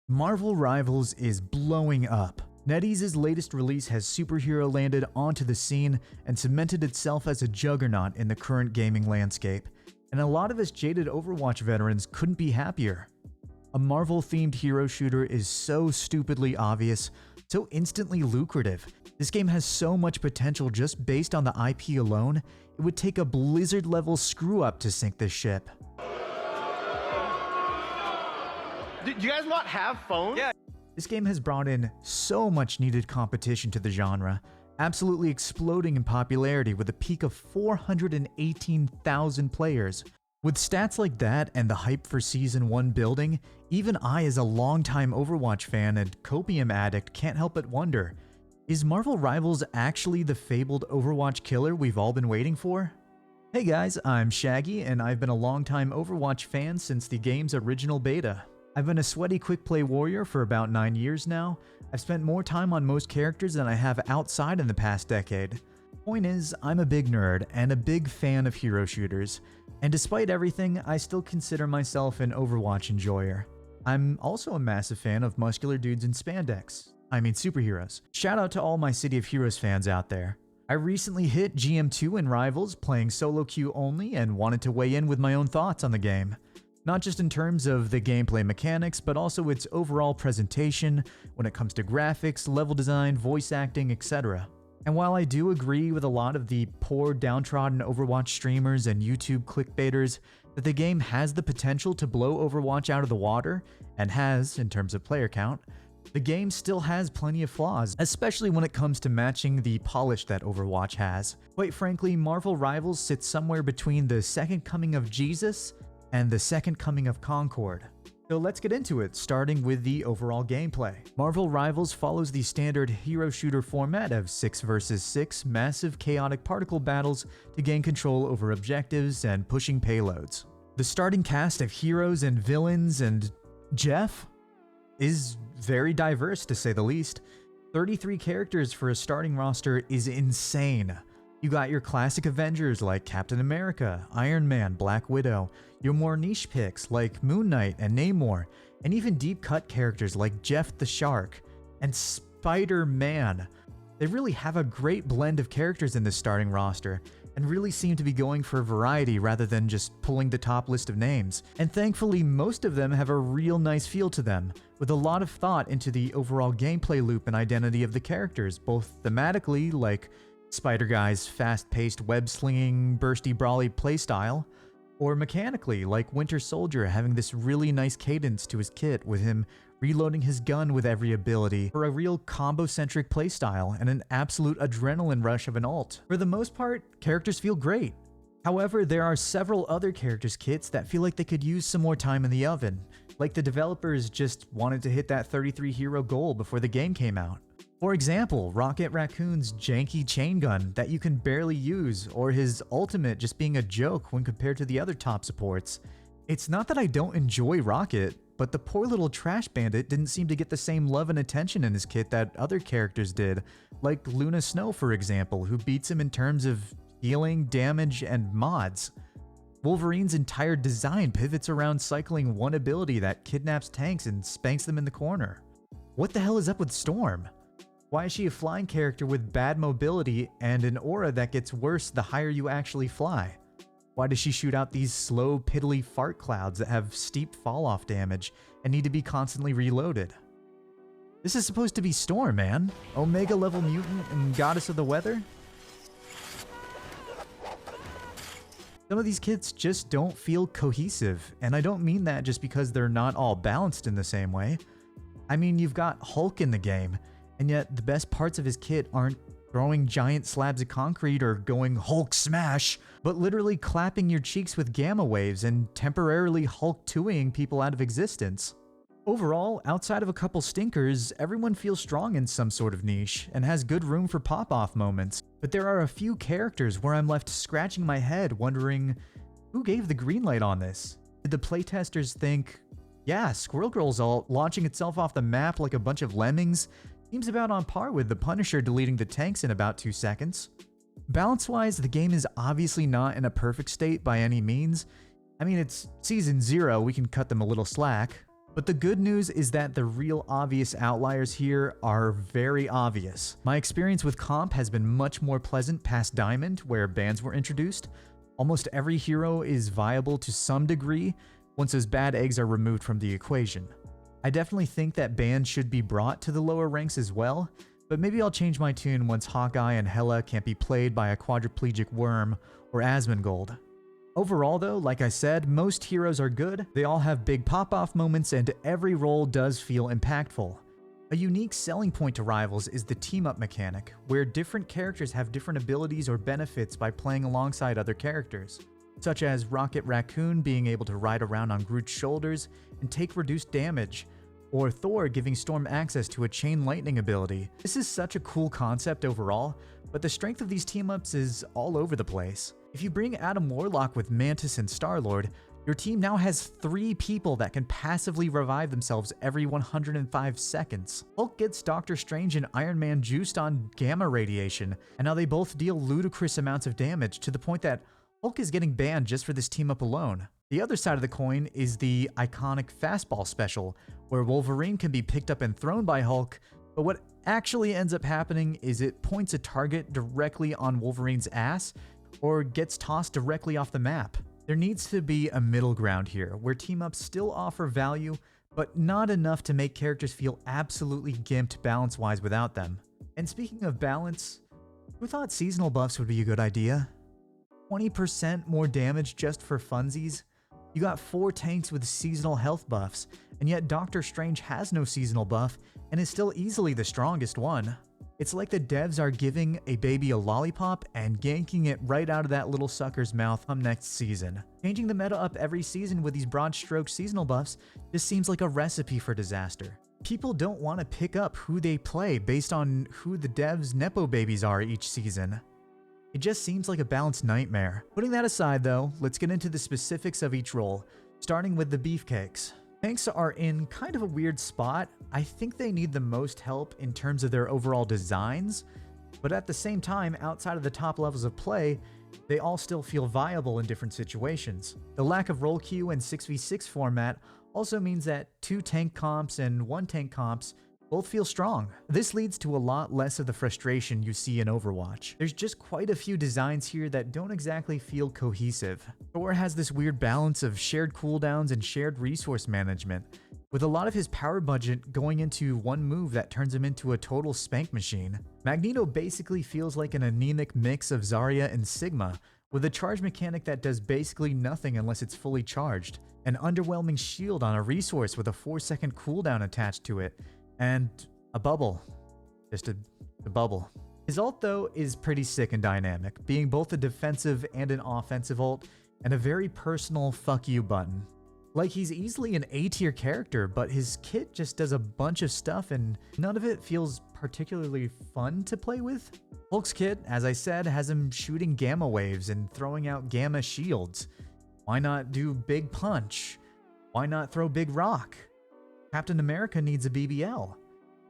Marvel Rivals is blowing up. NetEase's latest release has superhero landed onto the scene and cemented itself as a juggernaut in the current gaming landscape, and a lot of us jaded Overwatch veterans couldn't be happier. A Marvel-themed hero shooter is so stupidly obvious, so instantly lucrative. This game has so much potential just based on the IP alone, it would take a Blizzard-level screw-up to sink this ship. Do you guys not have phones? Yeah. This game has brought in so much needed competition to the genre, absolutely exploding in popularity with a peak of 418,000 players. With stats like that and the hype for Season 1 building, even I as a longtime Overwatch fan and copium addict can't help but wonder, is Marvel Rivals actually the fabled Overwatch killer we've all been waiting for? Hey guys, I'm Shaggy and I've been a longtime Overwatch fan since the game's original beta. I've been a sweaty quick play warrior for about 9 years now. I've spent more time on most characters than I have outside in the past decade. Point is, I'm a big nerd and a big fan of hero shooters, and despite everything, I still consider myself an Overwatch enjoyer. I'm also a massive fan of muscular dudes in spandex. I mean superheroes. Shout out to all my City of Heroes fans out there. I recently hit GM2 in Rivals playing solo queue only and wanted to weigh in with my own thoughts on the game. Not just in terms of the gameplay mechanics, but also its overall presentation when it comes to graphics, level design, voice acting, etc. And while I do agree with a lot of the poor, downtrodden Overwatch streamers and YouTube clickbaiters that the game has the potential to blow Overwatch out of the water, and has in terms of player count, the game still has plenty of flaws, especially when it comes to matching the polish that Overwatch has. Quite frankly, Marvel Rivals sits somewhere between the second coming of Jesus and the second coming of Concord. So let's get into it, starting with the overall gameplay. Marvel Rivals follows the standard hero shooter format of 6 vs 6 massive chaotic particle battles to gain control over objectives and pushing payloads. The starting cast of heroes and villains and Jeff is very diverse to say the least. 33 characters for a starting roster is insane. You got your classic Avengers like Captain America, Iron Man, Black Widow, your more niche picks like Moon Knight and Namor, and even deep cut characters like Jeff the Shark and Spider-Man. They really have a great blend of characters in this starting roster, and really seem to be going for variety rather than just pulling the top list of names. And thankfully, most of them have a real nice feel to them, with a lot of thought into the overall gameplay loop and identity of the characters, both thematically, like Spider-Guy's fast-paced web-slinging, bursty-brawly playstyle, or mechanically, like Winter Soldier having this really nice cadence to his kit with him reloading his gun with every ability for a real combo-centric playstyle and an absolute adrenaline rush of an ult. For the most part, characters feel great. However, there are several other characters' kits that feel like they could use some more time in the oven, like the developers just wanted to hit that 33 hero goal before the game came out. For example, Rocket Raccoon's janky chain gun that you can barely use, or his ultimate just being a joke when compared to the other top supports. It's not that I don't enjoy Rocket, but the poor little trash bandit didn't seem to get the same love and attention in his kit that other characters did, like Luna Snow for example, who beats him in terms of healing, damage, and mods. Wolverine's entire design pivots around cycling one ability that kidnaps tanks and spanks them in the corner. What the hell is up with Storm? Why is she a flying character with bad mobility and an aura that gets worse the higher you actually fly? Why does she shoot out these slow, piddly fart clouds that have steep fall-off damage and need to be constantly reloaded? This is supposed to be Storm, man. Omega level mutant and goddess of the weather? Some of these kits just don't feel cohesive, and I don't mean that just because they're not all balanced in the same way. I mean, you've got Hulk in the game, and yet the best parts of his kit aren't throwing giant slabs of concrete or going Hulk smash, but literally clapping your cheeks with gamma waves and temporarily Hulk 2ing people out of existence. Overall, outside of a couple stinkers, everyone feels strong in some sort of niche and has good room for pop-off moments. But there are a few characters where I'm left scratching my head wondering, who gave the green light on this? Did the playtesters think, yeah, Squirrel Girl's ult launching itself off the map like a bunch of lemmings seems about on par with the Punisher deleting the tanks in about 2 seconds. Balance-wise, the game is obviously not in a perfect state by any means. I mean, it's Season 0, we can cut them a little slack. But the good news is that the real obvious outliers here are very obvious. My experience with comp has been much more pleasant past Diamond, where bans were introduced. Almost every hero is viable to some degree once those bad eggs are removed from the equation. I definitely think that bans should be brought to the lower ranks as well, but maybe I'll change my tune once Hawkeye and Hela can't be played by a quadriplegic Worm or Asmongold. Overall though, like I said, most heroes are good, they all have big pop-off moments, and every role does feel impactful. A unique selling point to Rivals is the team-up mechanic, where different characters have different abilities or benefits by playing alongside other characters, such as Rocket Raccoon being able to ride around on Groot's shoulders and take reduced damage, or Thor giving Storm access to a chain lightning ability. This is such a cool concept overall, but the strength of these team-ups is all over the place. If you bring Adam Warlock with Mantis and Star-Lord, your team now has 3 people that can passively revive themselves every 105 seconds. Hulk gets Doctor Strange and Iron Man juiced on gamma radiation, and now they both deal ludicrous amounts of damage to the point that Hulk is getting banned just for this team-up alone. The other side of the coin is the iconic fastball special, where Wolverine can be picked up and thrown by Hulk, but what actually ends up happening is it points a target directly on Wolverine's ass, or gets tossed directly off the map. There needs to be a middle ground here, where team-ups still offer value, but not enough to make characters feel absolutely gimped balance-wise without them. And speaking of balance, who thought seasonal buffs would be a good idea? 20% more damage just for funsies? You got 4 tanks with seasonal health buffs, and yet Doctor Strange has no seasonal buff and is still easily the strongest one. It's like the devs are giving a baby a lollipop and yanking it right out of that little sucker's mouth come next season. Changing the meta up every season with these broad stroke seasonal buffs just seems like a recipe for disaster. People don't want to pick up who they play based on who the devs' nepo babies are each season. It just seems like a balanced nightmare. Putting that aside though, let's get into the specifics of each role, starting with the beefcakes. Tanks are in kind of a weird spot. I think they need the most help in terms of their overall designs, but at the same time, outside of the top levels of play, they all still feel viable in different situations. The lack of role queue and 6v6 format also means that 2 tank comps and 1 tank comps both feel strong. This leads to a lot less of the frustration you see in Overwatch. There's just quite a few designs here that don't exactly feel cohesive. Thor has this weird balance of shared cooldowns and shared resource management, with a lot of his power budget going into one move that turns him into a total spank machine. Magneto basically feels like an anemic mix of Zarya and Sigma, with a charge mechanic that does basically nothing unless it's fully charged, an underwhelming shield on a resource with a 4-second cooldown attached to it, and a bubble. Just a bubble. His ult though is pretty sick and dynamic, being both a defensive and an offensive ult, and a very personal fuck you button. Like, he's easily an A-tier character, but his kit just does a bunch of stuff and none of it feels particularly fun to play with. Hulk's kit, as I said, has him shooting gamma waves and throwing out gamma shields. Why not do Big Punch? Why not throw Big Rock? Captain America needs a BBL.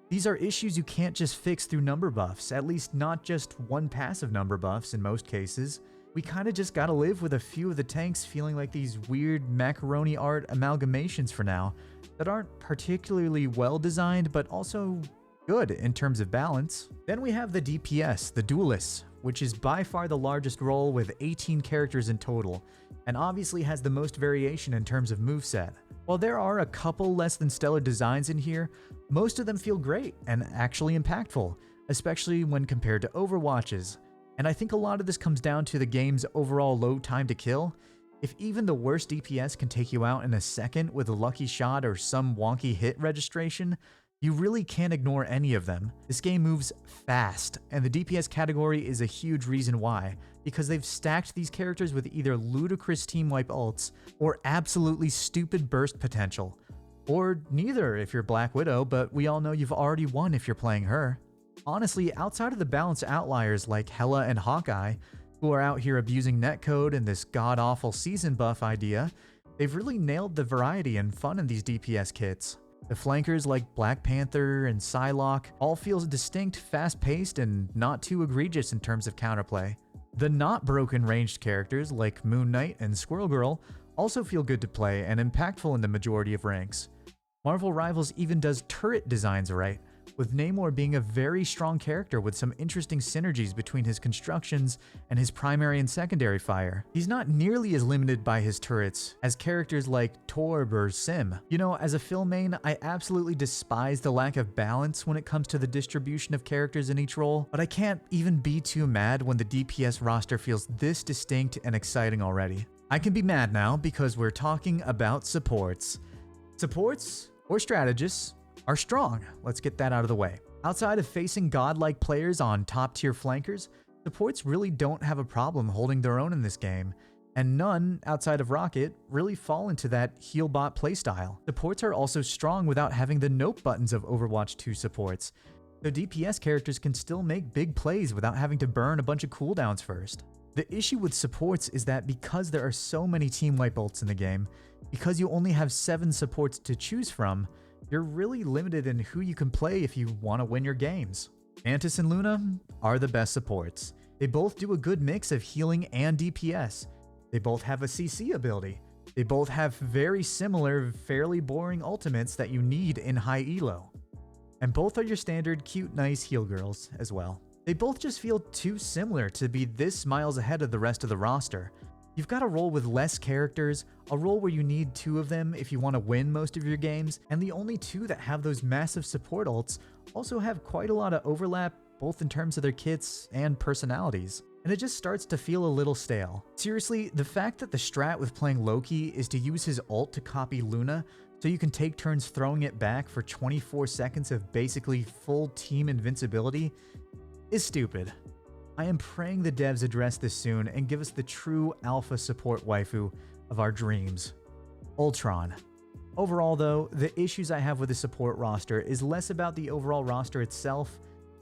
These are issues you can't just fix through number buffs, at least not just one passive number buffs in most cases. We kinda just gotta live with a few of the tanks feeling like these weird macaroni art amalgamations for now that aren't particularly well designed, but also good in terms of balance. Then we have the DPS, the Duelists, which is by far the largest role with 18 characters in total, and obviously has the most variation in terms of moveset. While there are a couple less than stellar designs in here, most of them feel great and actually impactful, especially when compared to Overwatch's. And I think a lot of this comes down to the game's overall low time to kill. If even the worst DPS can take you out in a second with a lucky shot or some wonky hit registration, you really can't ignore any of them. This game moves fast, and the DPS category is a huge reason why, because they've stacked these characters with either ludicrous team wipe ults or absolutely stupid burst potential. Or neither if you're Black Widow, but we all know you've already won if you're playing her. Honestly, outside of the balanced outliers like Hela and Hawkeye, who are out here abusing netcode and this god-awful season buff idea, they've really nailed the variety and fun in these DPS kits. The flankers like Black Panther and Psylocke all feel distinct, fast-paced, and not too egregious in terms of counterplay. The not broken ranged characters like Moon Knight and Squirrel Girl also feel good to play and impactful in the majority of ranks. Marvel Rivals even does turret designs right, with Namor being a very strong character with some interesting synergies between his constructions and his primary and secondary fire. He's not nearly as limited by his turrets as characters like Torb or Sim. You know, as a film main, I absolutely despise the lack of balance when it comes to the distribution of characters in each role, but I can't even be too mad when the DPS roster feels this distinct and exciting already. I can be mad now because we're talking about supports. Supports, or strategists, are strong. Let's get that out of the way. Outside of facing godlike players on top-tier flankers, supports really don't have a problem holding their own in this game, and none, outside of Rocket, really fall into that heal bot playstyle. Supports are also strong without having the nope buttons of Overwatch 2 supports, so DPS characters can still make big plays without having to burn a bunch of cooldowns first. The issue with supports is that because there are so many team wipe ults in the game, because you only have 7 supports to choose from, you're really limited in who you can play if you want to win your games. Mantis and Luna are the best supports. They both do a good mix of healing and DPS. They both have a CC ability. They both have very similar, fairly boring ultimates that you need in high elo. And both are your standard cute, nice heal girls as well. They both just feel too similar to be this miles ahead of the rest of the roster. You've got a role with less characters, a role where you need 2 of them if you want to win most of your games, and the only 2 that have those massive support ults also have quite a lot of overlap both in terms of their kits and personalities. And it just starts to feel a little stale. Seriously, the fact that the strat with playing Loki is to use his ult to copy Luna so you can take turns throwing it back for 24 seconds of basically full team invincibility is stupid. I am praying the devs address this soon and give us the true alpha support waifu of our dreams, Ultron. Overall though, the issues I have with the support roster is less about the overall roster itself.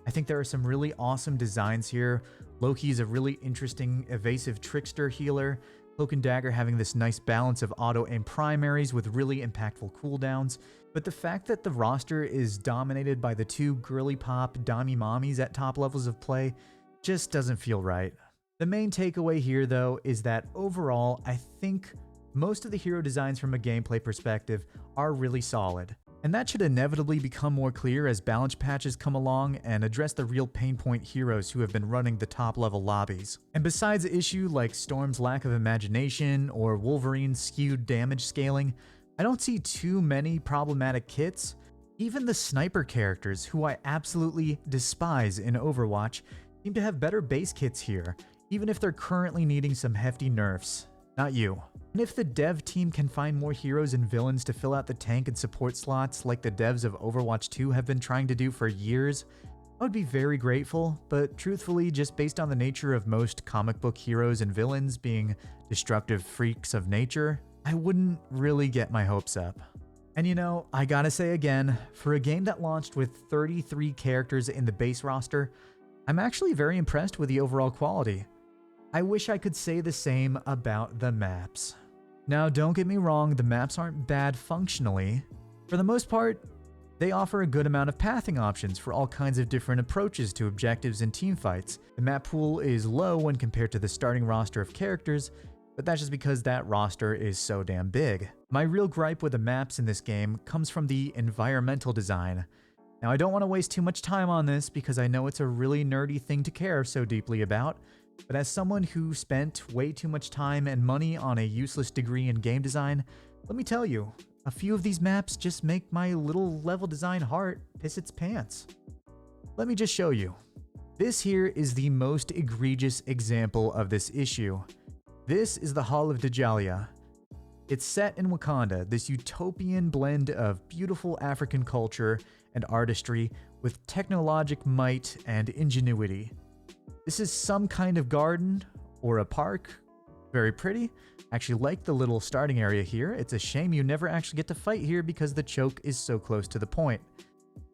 I think there are some really awesome designs here. Loki is a really interesting evasive trickster healer, Cloak and Dagger having this nice balance of auto-aim primaries with really impactful cooldowns, but the fact that the roster is dominated by the 2 girly pop Dami mommies at top levels of play just doesn't feel right. The main takeaway here though is that overall I think most of the hero designs from a gameplay perspective are really solid. And that should inevitably become more clear as balance patches come along and address the real pain point heroes who have been running the top level lobbies. And besides the issue like Storm's lack of imagination or Wolverine's skewed damage scaling, I don't see too many problematic kits. Even the sniper characters, who I absolutely despise in Overwatch, seem to have better base kits here, even if they're currently needing some hefty nerfs. Not you. And if the dev team can find more heroes and villains to fill out the tank and support slots like the devs of Overwatch 2 have been trying to do for years, I would be very grateful, but truthfully, just based on the nature of most comic book heroes and villains being destructive freaks of nature, I wouldn't really get my hopes up. And you know, I gotta say again, for a game that launched with 33 characters in the base roster, I'm actually very impressed with the overall quality. I wish I could say the same about the maps. Now, don't get me wrong, the maps aren't bad functionally. For the most part, they offer a good amount of pathing options for all kinds of different approaches to objectives and teamfights. The map pool is low when compared to the starting roster of characters, but that's just because that roster is so damn big. My real gripe with the maps in this game comes from the environmental design. Now, I don't want to waste too much time on this because I know it's a really nerdy thing to care so deeply about, but as someone who spent way too much time and money on a useless degree in game design, let me tell you, a few of these maps just make my little level design heart piss its pants. Let me just show you. This here is the most egregious example of this issue. This is the Hall of Djalia. It's set in Wakanda, this utopian blend of beautiful African culture and artistry with technologic might and ingenuity. This is some kind of garden or a park. Very pretty. Actually like the little starting area here. It's a shame you never actually get to fight here because the choke is so close to the point.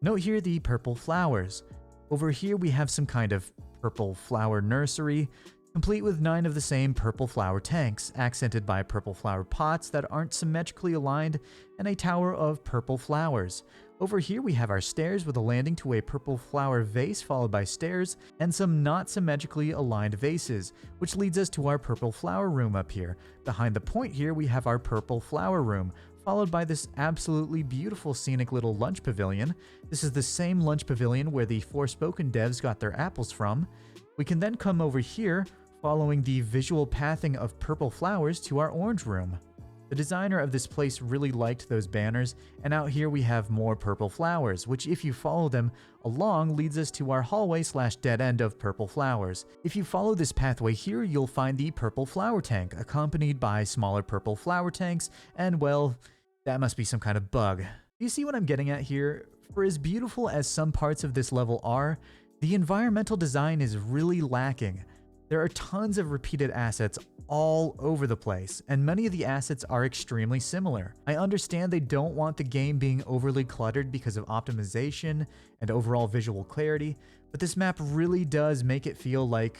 Note here the purple flowers. Over here we have some kind of purple flower nursery, complete with 9 of the same purple flower tanks, accented by purple flower pots that aren't symmetrically aligned, and a tower of purple flowers. Over here we have our stairs with a landing to a purple flower vase followed by stairs, and some not symmetrically aligned vases, which leads us to our purple flower room up here. Behind the point here we have our purple flower room, followed by this absolutely beautiful scenic little lunch pavilion. This is the same lunch pavilion where the Forspoken devs got their apples from. We can then come over here, following the visual pathing of purple flowers to our orange room. The designer of this place really liked those banners, and out here we have more purple flowers, which if you follow them along leads us to our hallway/dead end of purple flowers. If you follow this pathway here, you'll find the purple flower tank, accompanied by smaller purple flower tanks, and well, that must be some kind of bug. You see what I'm getting at here? For as beautiful as some parts of this level are, the environmental design is really lacking. There are tons of repeated assets all over the place, and many of the assets are extremely similar. I understand they don't want the game being overly cluttered because of optimization and overall visual clarity, but this map really does make it feel like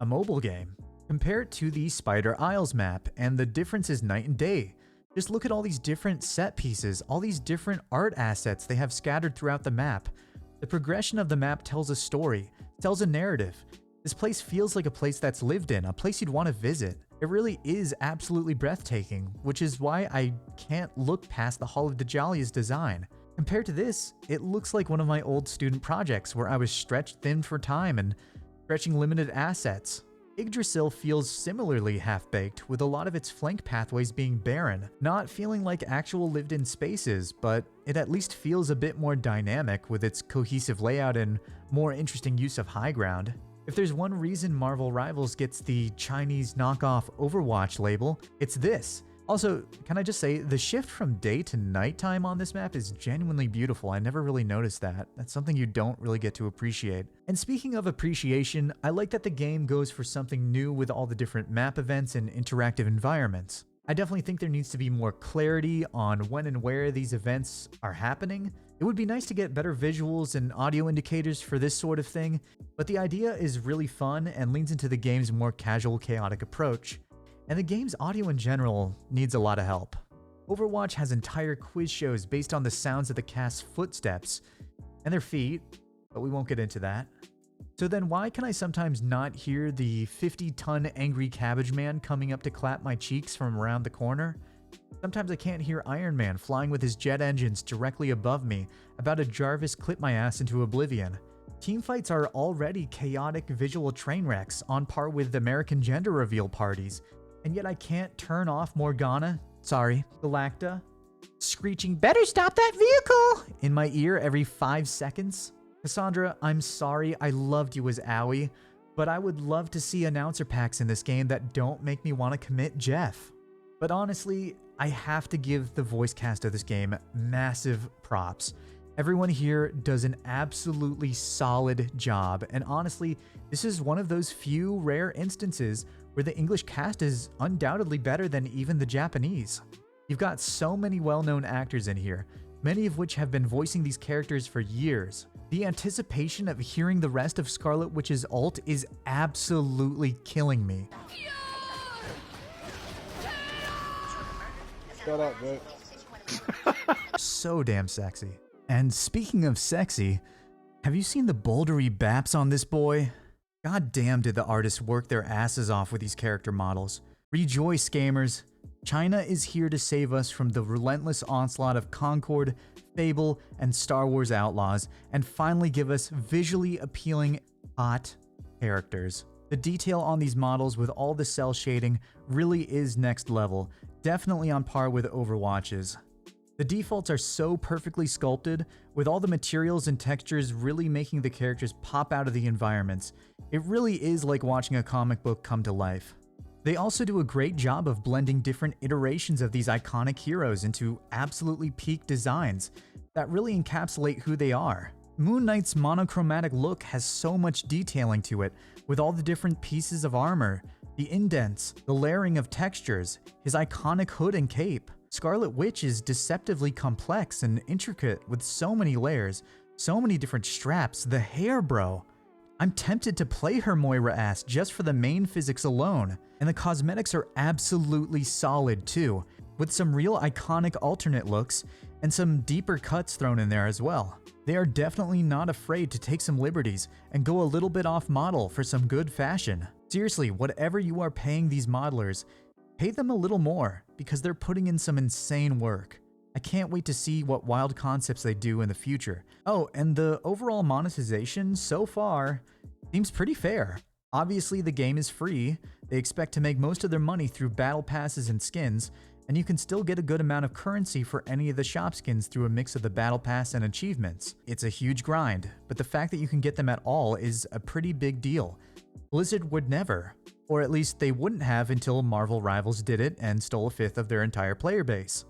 a mobile game. Compare it to the Spider Isles map, and the difference is night and day. Just look at all these different set pieces, all these different art assets they have scattered throughout the map. The progression of the map tells a story, tells a narrative. This place feels like a place that's lived in, a place you'd want to visit. It really is absolutely breathtaking, which is why I can't look past the Hall of Djalia's design. Compared to this, it looks like one of my old student projects where I was stretched thin for time and stretching limited assets. Yggdrasil feels similarly half-baked, with a lot of its flank pathways being barren, not feeling like actual lived-in spaces, but it at least feels a bit more dynamic with its cohesive layout and more interesting use of high ground. If there's one reason Marvel Rivals gets the Chinese knockoff Overwatch label, it's this. Also, can I just say, the shift from day to nighttime on this map is genuinely beautiful. I never really noticed that. That's something you don't really get to appreciate. And speaking of appreciation, I like that the game goes for something new with all the different map events and interactive environments. I definitely think there needs to be more clarity on when and where these events are happening. It would be nice to get better visuals and audio indicators for this sort of thing, but the idea is really fun and leans into the game's more casual, chaotic approach. And the game's audio in general needs a lot of help. Overwatch has entire quiz shows based on the sounds of the cast's footsteps and their feet, but we won't get into that. So then why can I sometimes not hear the 50-ton angry cabbage man coming up to clap my cheeks from around the corner? Sometimes I can't hear Iron Man flying with his jet engines directly above me, about to Jarvis clip my ass into oblivion. Teamfights are already chaotic visual train wrecks on par with American gender reveal parties, and yet I can't turn off Morgana, Galacta, screeching, "Better stop that vehicle!" in my ear every 5 seconds. Cassandra, I'm sorry, I loved you as Owie, but I would love to see announcer packs in this game that don't make me want to commit Jeff. But honestly, I have to give the voice cast of this game massive props. Everyone here does an absolutely solid job, and honestly, this is one of those few rare instances where the English cast is undoubtedly better than even the Japanese. You've got so many well-known actors in here, many of which have been voicing these characters for years. The anticipation of hearing the rest of Scarlet Witch's ult is absolutely killing me. Shut up, man. So damn sexy. And speaking of sexy, have you seen the bouldery baps on this boy? God damn did the artists work their asses off with these character models. Rejoice, gamers. China is here to save us from the relentless onslaught of Concord, Fable, and Star Wars Outlaws, and finally give us visually appealing, hot characters. The detail on these models with all the cell shading really is next level, definitely on par with Overwatch's. The defaults are so perfectly sculpted, with all the materials and textures really making the characters pop out of the environments. It really is like watching a comic book come to life. They also do a great job of blending different iterations of these iconic heroes into absolutely peak designs that really encapsulate who they are. Moon Knight's monochromatic look has so much detailing to it, with all the different pieces of armor, the indents, the layering of textures, his iconic hood and cape. Scarlet Witch is deceptively complex and intricate with so many layers, so many different straps, the hair, bro. I'm tempted to play her Moira ass just for the main physics alone, and the cosmetics are absolutely solid too, with some real iconic alternate looks and some deeper cuts thrown in there as well. They are definitely not afraid to take some liberties and go a little bit off model for some good fashion. Seriously, whatever you are paying these modelers, Pay them a little more, because they're putting in some insane work. I can't wait to see what wild concepts they do in the future. Oh, and the overall monetization so far seems pretty fair. Obviously, the game is free. They expect to make most of their money through battle passes and skins, and you can still get a good amount of currency for any of the shop skins through a mix of the battle pass and achievements. It's a huge grind, but the fact that you can get them at all is a pretty big deal. Blizzard would never, or at least they wouldn't have until Marvel Rivals did it and stole a fifth of their entire player base.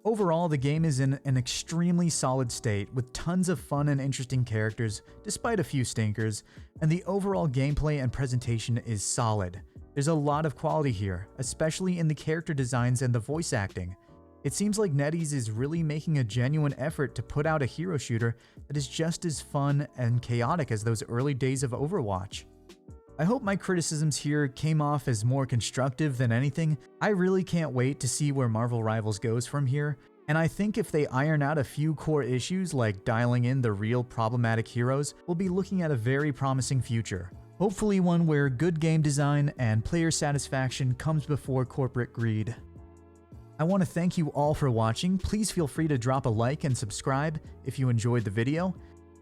Overall, the game is in an extremely solid state with tons of fun and interesting characters, despite a few stinkers, and the overall gameplay and presentation is solid. There's a lot of quality here, especially in the character designs and the voice acting. It seems like NetEase is really making a genuine effort to put out a hero shooter that is just as fun and chaotic as those early days of Overwatch. I hope my criticisms here came off as more constructive than anything. I really can't wait to see where Marvel Rivals goes from here, and I think if they iron out a few core issues like dialing in the real problematic heroes, we'll be looking at a very promising future. Hopefully one where good game design and player satisfaction comes before corporate greed. I want to thank you all for watching. Please feel free to drop a like and subscribe if you enjoyed the video,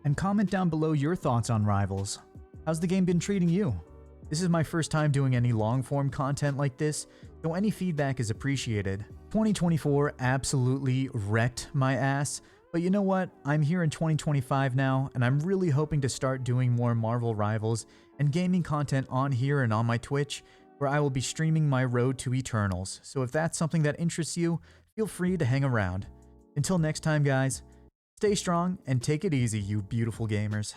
and comment down below your thoughts on Rivals. How's the game been treating you? This is my first time doing any long-form content like this, so any feedback is appreciated. 2024 absolutely wrecked my ass, but you know what? I'm here in 2025 now, and I'm really hoping to start doing more Marvel Rivals and gaming content on here and on my Twitch, where I will be streaming my Road to Eternals. So if that's something that interests you, feel free to hang around. Until next time, guys, stay strong and take it easy, you beautiful gamers.